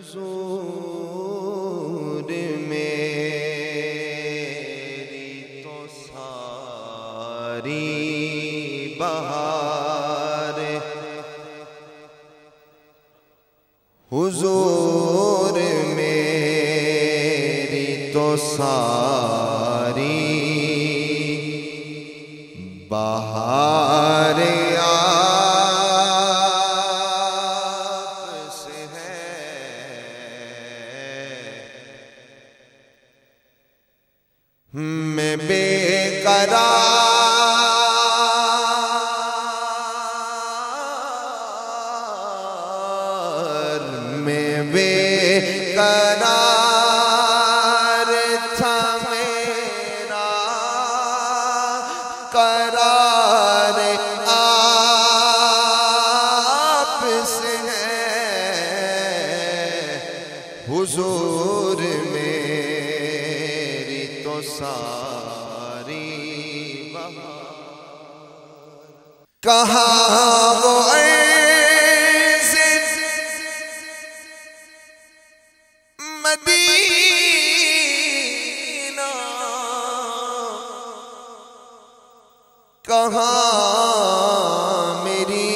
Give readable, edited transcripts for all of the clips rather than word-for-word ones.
حضور میری تو ساری بہار، حضور میری تو ساری بہار آپ سے ہے، میں بے قرار، میں بے قرار تھا میرا قرار آپ سے ہے، حضور میری تو ساری بہار، کہاں وہ عز مدینہ، کہاں میری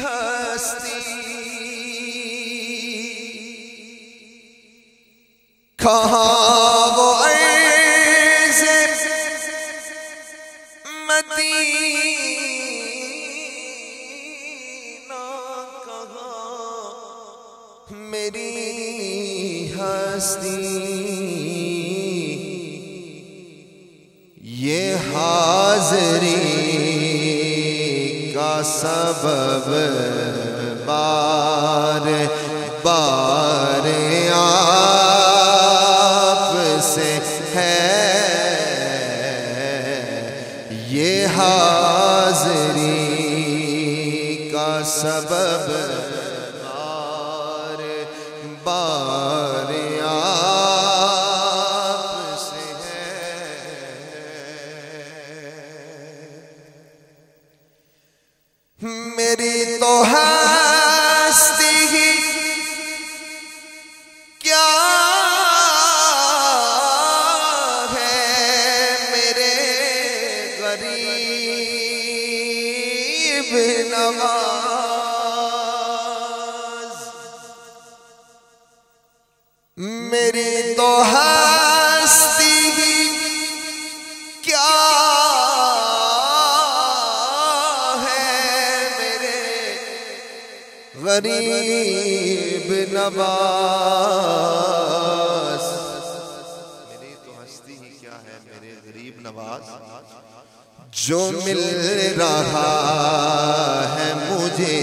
ہستی، کہاں وہ عز مدینہ، کہاں میری ہستی، یہ حاضری کا سبب بار بار آپ سے ہے، یہ حاضری کا سبب بار بار آپ سے ہے، میری تو ہستی ہی کیا ہے، میرے غریب نواز، میری تو ہستی ہی کیا غریب نواز، میری تو ہستی ہی کیا ہے میرے غریب نواز، جو مل رہا ہے مجھے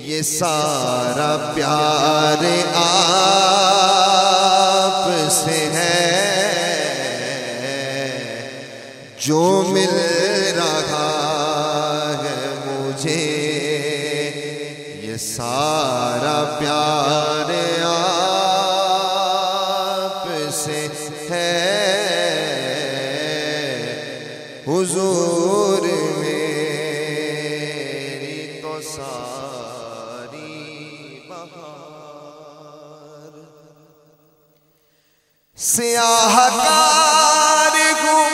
یہ سارا پیار آپ سے ہے، جو مل رہا ہے مجھے یہ سارا پیار آپ سے ہے، حضور میری تو ساری بہار، سیاہ کار ہوں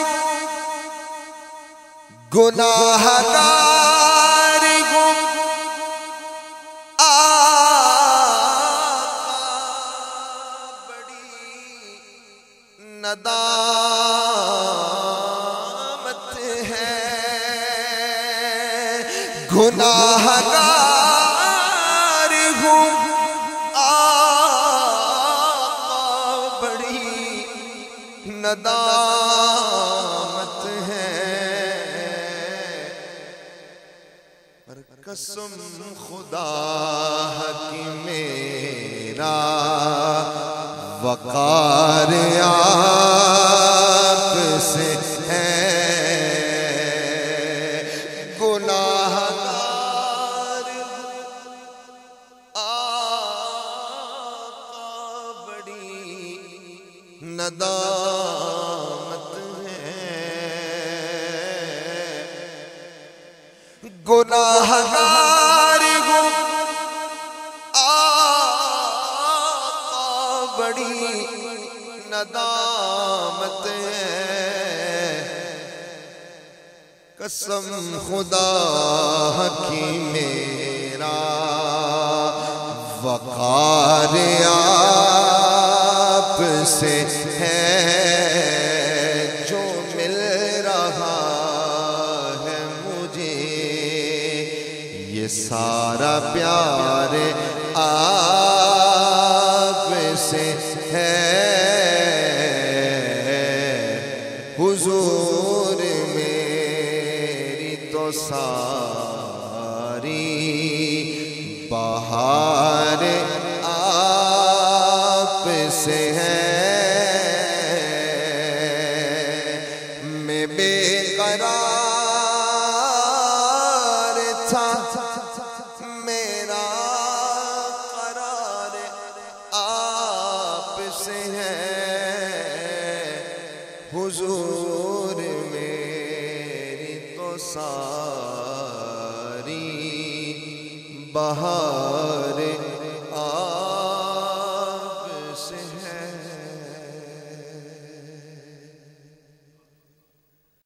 گناہ گار ہوں، ندامت ہے، گناہ گار ہوں آقا، بڑی ندامت ہے، پر قسم خدا کی میرا وقار آپ سے ہے، گناہ گار آقا، بڑی ندامت ہے، گناہ گار ہوں ندامت ہے، قسم خدا کی میرا وقار آپ سے ہے، جو مل رہا ہے مجھے یہ سارا پیار آپ سے ہے۔ حضور میری تو ساری بہار آپ سے ہے، میں بے قرار تھا، میرا قرار آپ سے ہے۔ حضور میری تو ساری بہار